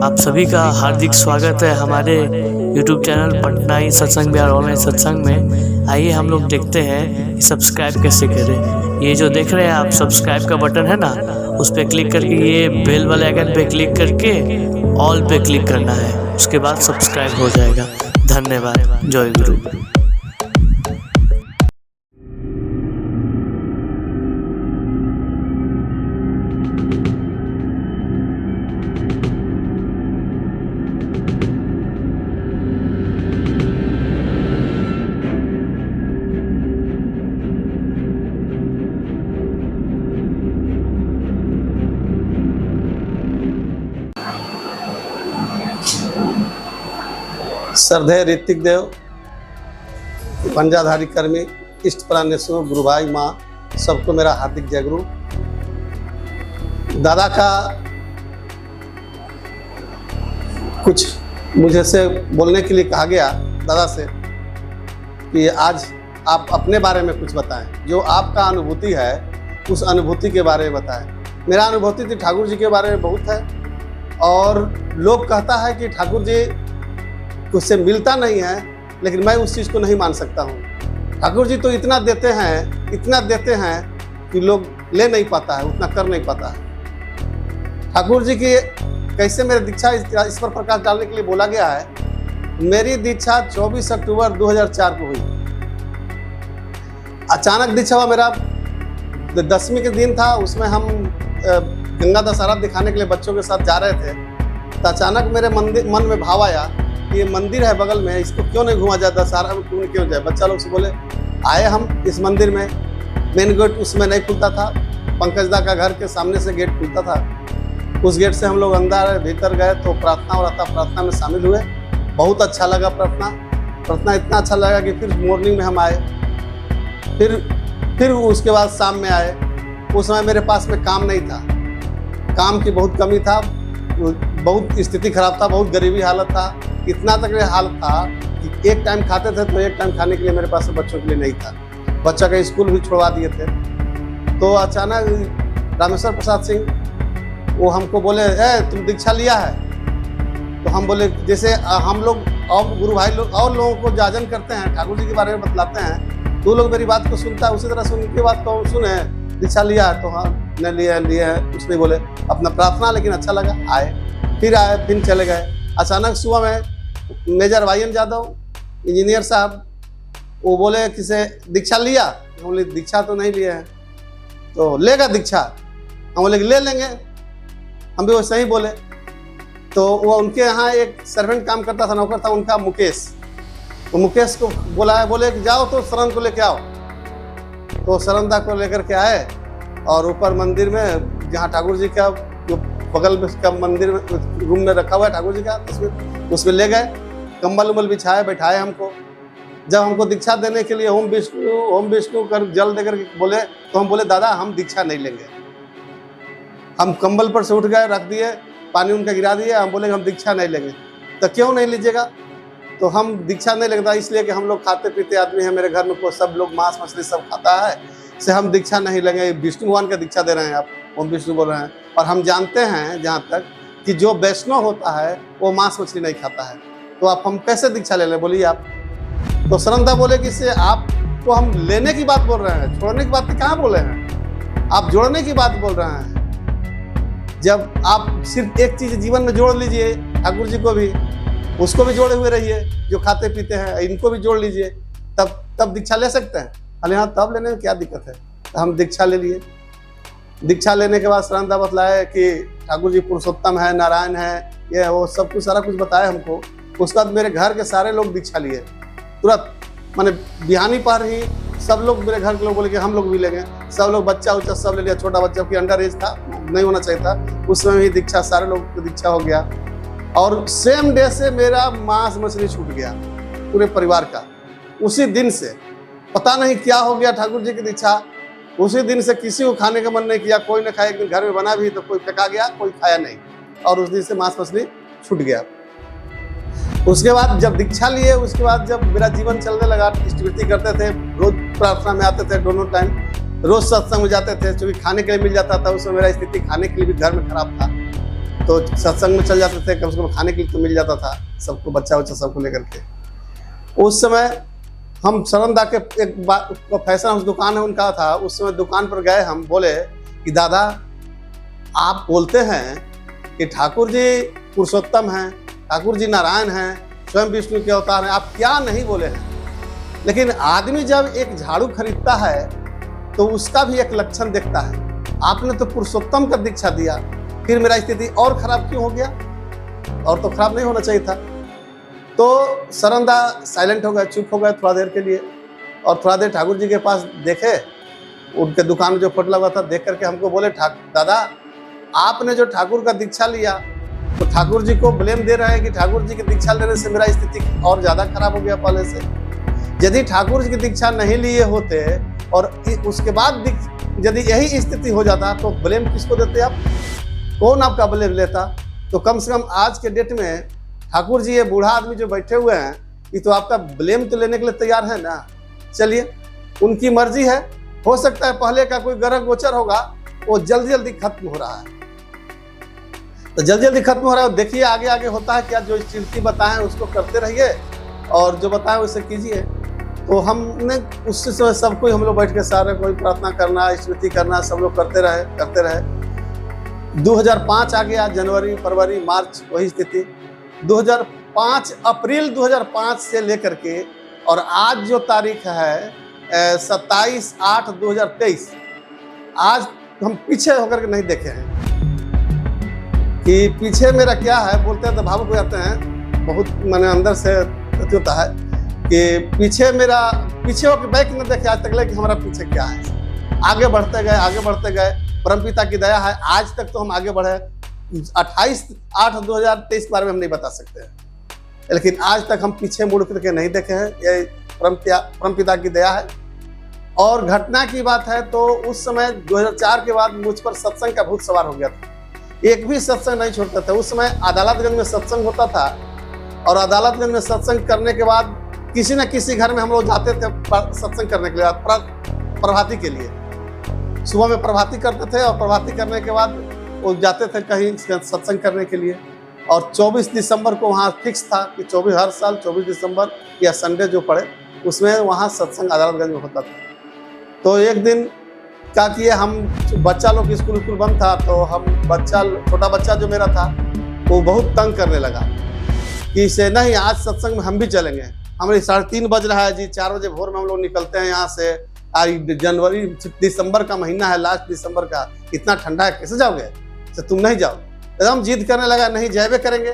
आप सभी का हार्दिक स्वागत है हमारे YouTube चैनल पटनाई सत्संग बिहार ऑनलाइन सत्संग में। आइए हम लोग देखते हैं कि सब्सक्राइब कैसे करें। ये जो देख रहे हैं आप, सब्सक्राइब का बटन है ना, उस पर क्लिक करके ये बेल वाले आइकन पे क्लिक करके ऑल पे क्लिक करना है। उसके बाद सब्सक्राइब हो जाएगा। धन्यवाद। जय गुरु। श्रद्धेय ऋतिक देव, पंजाधारी कर्मी, इष्ट प्राणेश्वर, गुरु भाई, माँ, सबको मेरा हार्दिक जय गुरु। दादा का कुछ मुझे से बोलने के लिए कहा गया दादा से कि आज आप अपने बारे में कुछ बताएं, जो आपका अनुभूति है उस अनुभूति के बारे में बताएं। मेरा अनुभूति तो ठाकुर जी के बारे में बहुत है, और लोग कहता है कि ठाकुर जी उससे मिलता नहीं है, लेकिन मैं उस चीज़ को नहीं मान सकता हूँ। ठाकुर जी तो इतना देते हैं कि लोग ले नहीं पाता है, उतना कर नहीं पाता है। ठाकुर जी की कैसे मेरे दीक्षा इस पर प्रकाश डालने के लिए बोला गया है। मेरी दीक्षा 24 अक्टूबर 2004 को हुई। अचानक दीक्षा हुआ। मेरा 10वीं के दिन था, उसमें हम गंगा दशहरा दिखाने के लिए बच्चों के साथ जा रहे थे। तो अचानक मेरे मन में भाव आया, ये मंदिर है बगल में, इसको क्यों नहीं घुमा जाए, दशहरा में क्यों जाए। बच्चा लोग से बोले आए हम इस मंदिर में। मेन गेट उसमें नहीं खुलता था, पंकजदा का घर के सामने से गेट खुलता था। उस गेट से हम लोग अंदर भीतर गए तो प्रार्थना हो रहा था, प्रार्थना में शामिल हुए। बहुत अच्छा लगा प्रार्थना इतना अच्छा लगा कि फिर मॉर्निंग में हम आए, फिर उसके बाद शाम में आए। उस समय मेरे पास में काम नहीं था, काम की बहुत कमी था, बहुत स्थिति खराब था, बहुत गरीबी हालत था। इतना तक हालत था कि एक टाइम खाते थे तो एक टाइम खाने के लिए मेरे पास बच्चों के लिए नहीं था। बच्चा का स्कूल भी छोड़वा दिए थे। तो अचानक रामेश्वर प्रसाद सिंह वो हमको बोले, तुम दीक्षा लिया है? तो हम बोले, जैसे हम लोग और गुरु भाई लोग और लोगों को जाजन करते हैं, ठाकुर जी के बारे में बतलाते हैं, तो लोग मेरी बात को सुनता है, उसी तरह से उनकी बात को सुने। दीक्षा लिया है? तो हाँ न लिया है, कुछ नहीं बोले। अपना प्रार्थना, लेकिन अच्छा लगा, आए, फिर चले गए। अचानक सुबह में मेजर वाईएन यादव इंजीनियर साहब वो बोले किसे दीक्षा लिया? हम बोले दीक्षा तो नहीं लिया है। तो लेगा दीक्षा? हम बोले ले लेंगे, हम भी वैसे ही बोले। तो वो उनके यहाँ एक सर्वेंट काम करता था, नौकर था उनका, मुकेश। तो मुकेश को बोले कि जाओ तो शरण को लेके आओ। तो शरणदा को लेकर के आए, और ऊपर मंदिर में जहाँ ठाकुर जी का जो बगल में का मंदिर में रूम में रखा हुआ है ठाकुर जी का, उसमें ले गए। कंबल उम्बल बिछाए, बैठाए हमको। जब हमको दीक्षा देने के लिए ओम विष्णु कर जल देकर बोले, तो हम बोले दादा हम दीक्षा नहीं लेंगे। हम कंबल पर से उठ गए, रख दिए, पानी उनका गिरा दिए। हम बोले हम दीक्षा नहीं लेंगे। तो क्यों नहीं लीजिएगा? तो हम दीक्षा नहीं लेंगे इसलिए कि हम लोग खाते पीते आदमी हैं, मेरे घर में को सब लोग मांस मछली सब खाता है, से हम दीक्षा नहीं लेंगे। विष्णु भगवान का दीक्षा दे रहे हैं आप, ओम विष्णु बोल रहे हैं। और हम जानते हैं जहाँ तक कि जो वैष्णव होता है वो मांस मछली नहीं खाता है, तो आप हम कैसे दीक्षा ले लें, बोलिए आप। तो शरणदा बोले कि से आपको हम लेने की बात बोल रहे हैं, छोड़ने की बात कहाँ बोले हैं, आप जोड़ने की बात बोल रहे हैं। जब आप सिर्फ एक चीज जीवन में जोड़ लीजिए, ठाकुर जी को भी, उसको भी जोड़े हुए रहिए, जो खाते पीते हैं इनको भी जोड़ लीजिए, तब दीक्षा ले सकते हैं। अरे हाँ, तब लेने में क्या दिक्कत है। तो हम दीक्षा ले लिए। दीक्षा लेने के बाद शरणदा बतलाया कि ठाकुर जी पुरुषोत्तम है, नारायण है, ये वो सब कुछ सारा कुछ बताया हमको। उसके बाद मेरे घर के सारे लोग दीक्षा लिए तुरंत, माने बिहानी पर ही सब लोग, मेरे घर के लोग बोले कि हम लोग भी लेंगे। सब लोग बच्चा उच्चा सब ले लिया। छोटा बच्चा की अंडर एज था, नहीं होना चाहिए था, उस समय ही दीक्षा, सारे लोग को दीक्षा हो गया। और सेम डे से मेरा मांस मछली छूट गया पूरे परिवार का। उसी दिन से पता नहीं क्या हो गया, ठाकुर जी की दीक्षा, उसी दिन से किसी को खाने का मन नहीं किया। कोई न खाया, एक दिन घर में बना भी तो कोई फेंका गया, कोई खाया नहीं, और उस दिन से मांस मछली छूट गया। उसके बाद जब दीक्षा लिए, उसके बाद जब मेरा जीवन चलने लगा, स्थिति करते थे, रोज प्रार्थना में आते थे, दोनों टाइम रोज सत्संग में जाते थे, क्योंकि खाने के लिए मिल जाता था। उस समय मेरा स्थिति खाने के लिए भी घर में खराब था। तो सत्संग में चल जाते थे, कम से कम खाने के लिए तो मिल जाता था सबको, बच्चा बच्चा सबको लेकर के। उस समय हम सरंदा के एक फैशन हाउस दुकान है उनका था, उस समय दुकान पर गए, हम बोले कि दादा आप बोलते हैं कि ठाकुर जी पुरुषोत्तम हैं, ठाकुर जी नारायण हैं, स्वयं विष्णु के अवतार हैं, आप क्या नहीं बोले हैं। लेकिन आदमी जब एक झाड़ू खरीदता है तो उसका भी एक लक्षण देखता है। आपने तो पुरुषोत्तम का दीक्षा दिया, फिर मेरा स्थिति और खराब क्यों हो गया? और तो खराब नहीं होना चाहिए था। तो सरंदा साइलेंट हो गया, चुप हो गया थोड़ा देर के लिए, और थोड़ा देर ठाकुर जी के पास देखे, उनके दुकान में जो फोटो लगा था देख करके हमको बोले, दादा आपने जो ठाकुर का दीक्षा लिया तो ठाकुर जी को ब्लेम दे रहे हैं कि ठाकुर जी की दीक्षा लेने से मेरा स्थिति और ज़्यादा खराब हो गया पहले से। यदि ठाकुर जी की दीक्षा नहीं लिए होते और उसके बाद यदि यही स्थिति हो जाता तो ब्लेम किसको देते आप? कौन आपका ब्लेम लेता? तो कम से कम आज के डेट में ठाकुर जी ये बूढ़ा आदमी जो बैठे हुए हैं, ये तो आपका ब्लेम तो लेने के लिए तैयार है ना। चलिए उनकी मर्जी है, हो सकता है पहले का कोई ग्रह गोचर होगा, वो जल्दी जल्दी खत्म हो रहा है, तो जल्दी जल्दी खत्म हो रहा है। देखिए आगे आगे होता है क्या, जो चिंती बताएं उसको करते रहिए और जो बताएं उसे कीजिए। तो हमने उस समय सबको हम लोग बैठ के सारे कोई प्रार्थना करना, स्मृति करना, सब लोग करते रहे। 2005 आ गया, जनवरी फरवरी मार्च वही स्थिति। 2005 अप्रैल 2005 से लेकर के और आज जो तारीख है 27/8/2023, आज हम पीछे होकर के नहीं देखे हैं कि पीछे मेरा क्या है। बोलते हैं तो भावुक हो जाते हैं, बहुत मैंने अंदर से होता है कि पीछे होकर बैक न देखे आज तक, लेकिन हमारा पीछे क्या है। आगे बढ़ते गए, परमपिता की दया है आज तक तो हम आगे बढ़े। 28/8/2023 के बारे में हम नहीं बता सकते हैं, लेकिन आज तक हम पीछे मुड़ करके नहीं देखे हैं। ये परमपिता की दया है। और घटना की बात है तो उस समय 2004 के बाद मुझ पर सत्संग का भूत सवार हो गया था। एक भी सत्संग नहीं छोड़ता था। उस समय अदालतगंज में सत्संग होता था, और अदालतगंज में सत्संग करने के बाद किसी न किसी घर में हम लोग जाते थे सत्संग करने के लिए, प्रभाती के लिए। सुबह में प्रभाती करते थे और प्रभाती करने के बाद वो जाते थे कहीं सत्संग करने के लिए। और 24 दिसंबर को वहाँ फिक्स था कि 24 हर साल 24 दिसंबर या संडे जो पड़े उसमें वहाँ सत्संग अदालतगंज में होता था। तो एक दिन क्या किए, हम बच्चा लोग स्कूल बंद था, तो हम छोटा बच्चा जो मेरा था वो बहुत तंग करने लगा कि इसे नहीं आज सत्संग में हम भी चलेंगे। हमारे 3:30 बज रहा है जी, 4 बजे भोर में हम लोग निकलते हैं यहाँ से। जनवरी दिसंबर का महीना है, लास्ट दिसंबर का, इतना ठंडा है, कैसे जाओगे? तो तुम नहीं जाओ। एकदम जिद करने लगा, नहीं जाए करेंगे।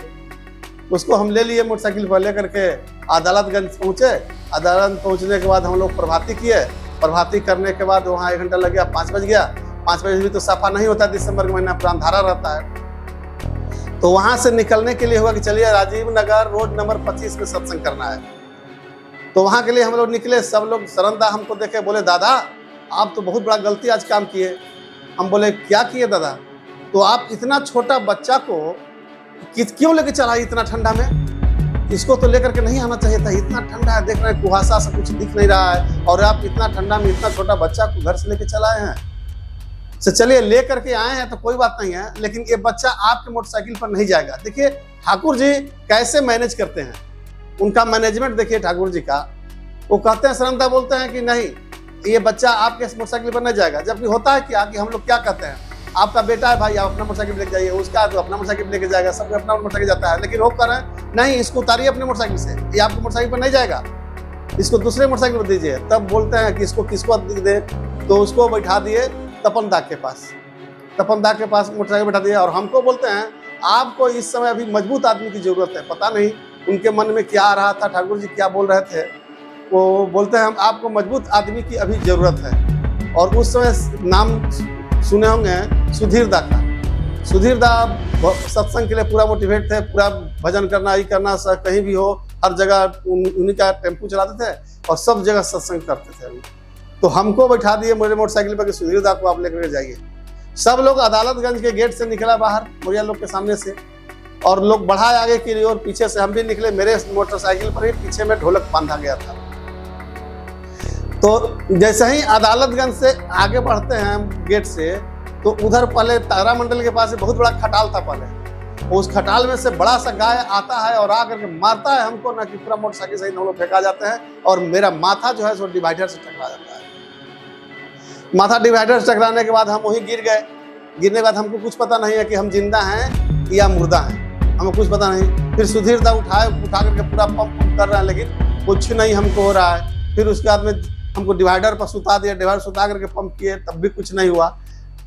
उसको हम ले लिए मोटरसाइकिल पर लेकर के अदालतगंज पहुँचे। अदालत पहुँचने के बाद हम लोग प्रभाती किए। प्रभाती करने के बाद वहाँ 1 घंटा लग गया, 5 बज गया। 5 बजे भी तो सफा नहीं होता, दिसंबर का महीना पूरा अंधारा रहता है। तो वहाँ से निकलने के लिए हुआ कि चलिए राजीव नगर रोड नंबर 25 में सत्संग करना है। तो वहाँ के लिए हम लोग निकले। सब लोग सरंदा हमको देखे, बोले दादा आप तो बहुत बड़ा गलती आज काम किए। हम बोले क्या किए दादा? तो आप इतना छोटा बच्चा को क्यों लेके चला इतना ठंडा में? इसको तो लेकर के नहीं आना चाहिए था, इतना ठंडा है, देख रहे हैं कुहासा से कुछ दिख नहीं रहा है, और आप इतना ठंडा में इतना छोटा बच्चा को घर से लेके चलाए हैं। तो चलिए ले करके आए हैं तो कोई बात नहीं है, लेकिन ये बच्चा आपके मोटरसाइकिल पर नहीं जाएगा। देखिए ठाकुर जी कैसे मैनेज करते हैं, उनका मैनेजमेंट देखिए ठाकुर जी का। वो कहते हैं, सरंदा बोलते हैं कि नहीं ये बच्चा आपके मोटरसाइकिल पर नहीं जाएगा। जबकि होता है क्या कि हम लोग क्या कहते हैं, आपका बेटा है भाई आप अपना मोटरसाइकिल लेके जाइए, उसका तो अपना मोटरसाइकिल लेके जाएगा, सबको अपना मोटरसाइकिल जाता है। लेकिन वो कह रहे हैं नहीं इसको उतारिए अपने मोटरसाइकिल से, ये आपके मोटरसाइकिल पर नहीं जाएगा, इसको दूसरे मोटरसाइकिल पर दीजिए। तब बोलते हैं कि इसको किसको दे, तो उसको बैठा दिए तपन दा के पास। तपन दा के पास मोटरसाइकिल बैठा दिया, और हमको बोलते हैं आपको इस समय अभी मजबूत आदमी की जरूरत है। पता नहीं उनके मन में क्या आ रहा था, ठाकुर जी क्या बोल रहे थे। वो बोलते हैं हम आपको मजबूत आदमी की अभी जरूरत है। और उस समय नाम सुने होंगे सुधीर दा का। सुधीर दा सत्संग के लिए पूरा मोटिवेट थे, पूरा भजन करना ही करना, कहीं भी हो हर जगह उन्हीं का टेम्पू चलाते थे और सब जगह सत्संग करते थे। तो हमको बैठा दिए मेरे मोटरसाइकिल पर कि सुधीर दा को आप लेकर जाइए। सब लोग अदालतगंज के गेट से निकला बाहर मुरिया लोग के सामने से, और लोग बढ़ाए आगे की ओर, पीछे से हम भी निकले। मेरे मोटरसाइकिल पर ही पीछे में ढोलक बांधा गया था। तो जैसे ही अदालतगंज से आगे बढ़ते हैं गेट से, तो उधर पहले तारामंडल के पास बहुत बड़ा खटाल था पहले, उस खटाल में से बड़ा सा गाय आता है और आकर के मारता है हमको ना, कि पूरा मोटरसाइकिल सहित हम लोग फेंका जाते हैं और मेरा माथा जो है सो डिवाइडर से टकरा जाता है। माथा डिवाइडर से टकराने के बाद हम वहीं गिर गए। गिरने के बाद हमको कुछ पता नहीं है कि हम जिंदा हैं या मुर्दा हैं, हमें कुछ पता नहीं। फिर सुधीर दा उठा करके पूरा पंप कर रहे हैं, लेकिन कुछ नहीं हमको हो रहा है। फिर उसके बाद में हमको डिवाइडर पर सुता दिया, डिवाइडर सुता करके पंप किए, तब भी कुछ नहीं हुआ।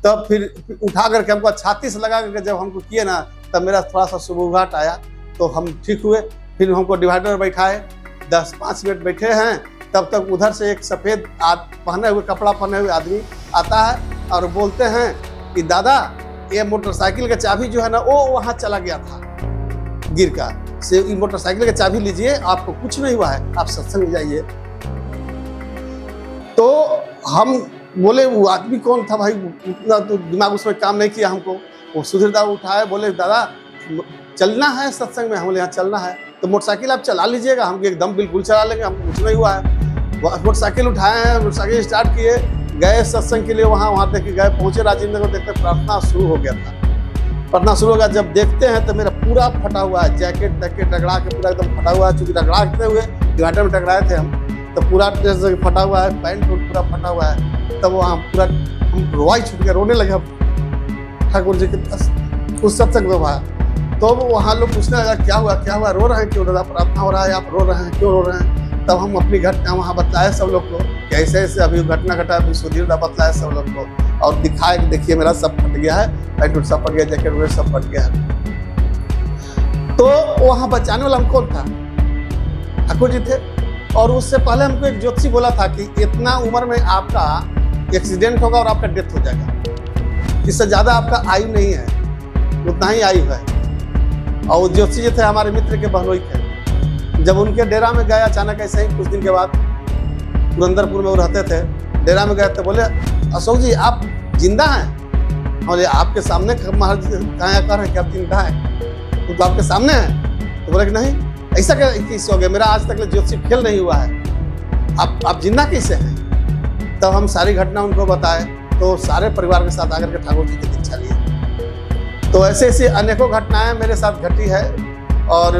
तब फिर उठा करके हमको छाती से लगा करके जब हमको किए ना, तब मेरा थोड़ा सा सुबुगाहट आया, तो हम ठीक हुए। फिर हमको डिवाइडर बैठाए, 10-5 मिनट बैठे हैं, तब तक उधर से एक सफ़ेद पहने हुए कपड़ा पहने हुए आदमी आता है और बोलते हैं कि दादा ये मोटरसाइकिल का चाबी जो है ना वो वहाँ चला गया था गिर का, से मोटरसाइकिल का चाबी लीजिए, आपको कुछ नहीं हुआ है, आप सत्संग में जाइए। तो हम बोले वो आदमी कौन था भाई, उतना तो दिमाग उसमें काम नहीं किया हमको। वो सुधीर दा उठाए, बोले दादा चलना है सत्संग में। हम बोले यहाँ चलना है तो मोटरसाइकिल आप चला लीजिएगा, हम एकदम बिल्कुल चला लेंगे, हमको कुछ नहीं हुआ है। मोटरसाइकिल उठाए हैं, मोटरसाइकिल स्टार्ट किए, गए सत्संग के लिए। वहाँ देख के गए, पहुँचे राजेंद्र को, देखते प्रार्थना शुरू हो गया था। प्रार्थना शुरू हो गया, जब देखते हैं तो मेरा पूरा फटा हुआ है, जैकेट टैकेट रगड़ा के पूरा एकदम फटा हुआ है। चूँकि रगड़ाते हुए डिवाइडर में टकराए थे हम, तो पूरा ड्रेस फटा हुआ है, पैंट पूरा फटा हुआ है। तब वहाँ पूरा हम रोवाई छूट गया, रोने लगे ठाकुर जी के पास उस सत्संग में वहाँ। तो वहाँ लोग पूछने लगा क्या हुआ, रो रहे हैं क्यों, दादा प्रार्थना हो रहा है, आप रो रहे हैं, क्यों रो रहे हैं। तब हम अपनी घटना वहाँ बताए सब लोग को, कैसे ऐसे अभी घटना घटा। फिर सुधीर दा बताया सब लोग को और दिखाए कि देखिए मेरा सब फट गया है, पैंट सब फट गया, जैकेट वगैरह सब फट गया है। तो वहाँ बचाने वाला हम कौन था, ठाकुर जी थे। और उससे पहले हमको एक ज्योतिषी बोला था कि इतना उम्र में आपका एक्सीडेंट होगा और आपका डेथ हो जाएगा, इससे ज़्यादा आपका आयु नहीं है, उतना ही आयु है। और वो ज्योतिषी जी थे हमारे मित्र के बहनोई थे। जब उनके डेरा में गए अचानक ऐसे ही कुछ दिन के बाद, पुरंदरपुर में वो रहते थे, डेरा में गए तो बोले अशोक जी आप जिंदा हैं। बोले आपके सामने महाराज कहाँ कर रहे कि आप जिंदा हैं, तो आपके सामने है। तो बोले कि नहीं, ऐसा कैसे हो गया, मेरा आज तक ज्योतिषी फेल नहीं हुआ है, आप जिंदा कैसे हैं। तब हम सारी घटना उनको बताए, तो सारे परिवार के साथ आकर के ठाकुर जी की दीक्षा लिए। तो ऐसे ऐसे अनेकों घटनाएं मेरे साथ घटी है। और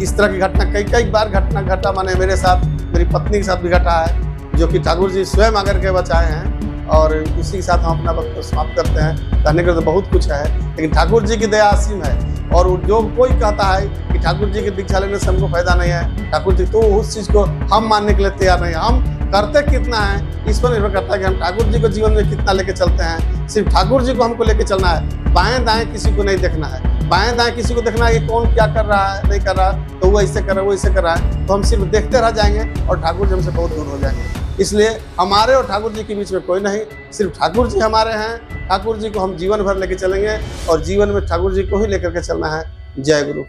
इस तरह की घटना कई बार घटा माने मेरे साथ, मेरी पत्नी के साथ भी घटा है, जो कि ठाकुर जी स्वयं आकर के बचाए हैं। और इसी के साथ हम अपना वक्त समाप्त करते हैं। कहने के तो बहुत कुछ है, लेकिन ठाकुर जी की दया असीम है। और जो कोई कहता है कि ठाकुर जी की दीक्षा लेने से हमको फायदा नहीं है, ठाकुर जी तो उस चीज़ को हम मानने के लिए तैयार नहीं है। हम करते कितना है इस पर निर्भर करता है कि हम ठाकुर जी को जीवन में कितना लेके चलते हैं। सिर्फ ठाकुर जी को हमको लेके चलना है, बाएं दाएं किसी को नहीं देखना है। बाएं दाएं किसी को देखना है कि कौन क्या कर रहा है, नहीं कर रहा, तो वो ऐसे कर रहा है, वो ऐसे कर रहा है, तो हम सिर्फ देखते रह जाएंगे और ठाकुर जी हमसे बहुत दूर हो जाएंगे। इसलिए हमारे और ठाकुर जी के बीच में कोई नहीं, सिर्फ ठाकुर जी हमारे हैं। ठाकुर जी को हम जीवन भर लेके चलेंगे और जीवन में ठाकुर जी को ही लेकर के चलना है। जय गुरु।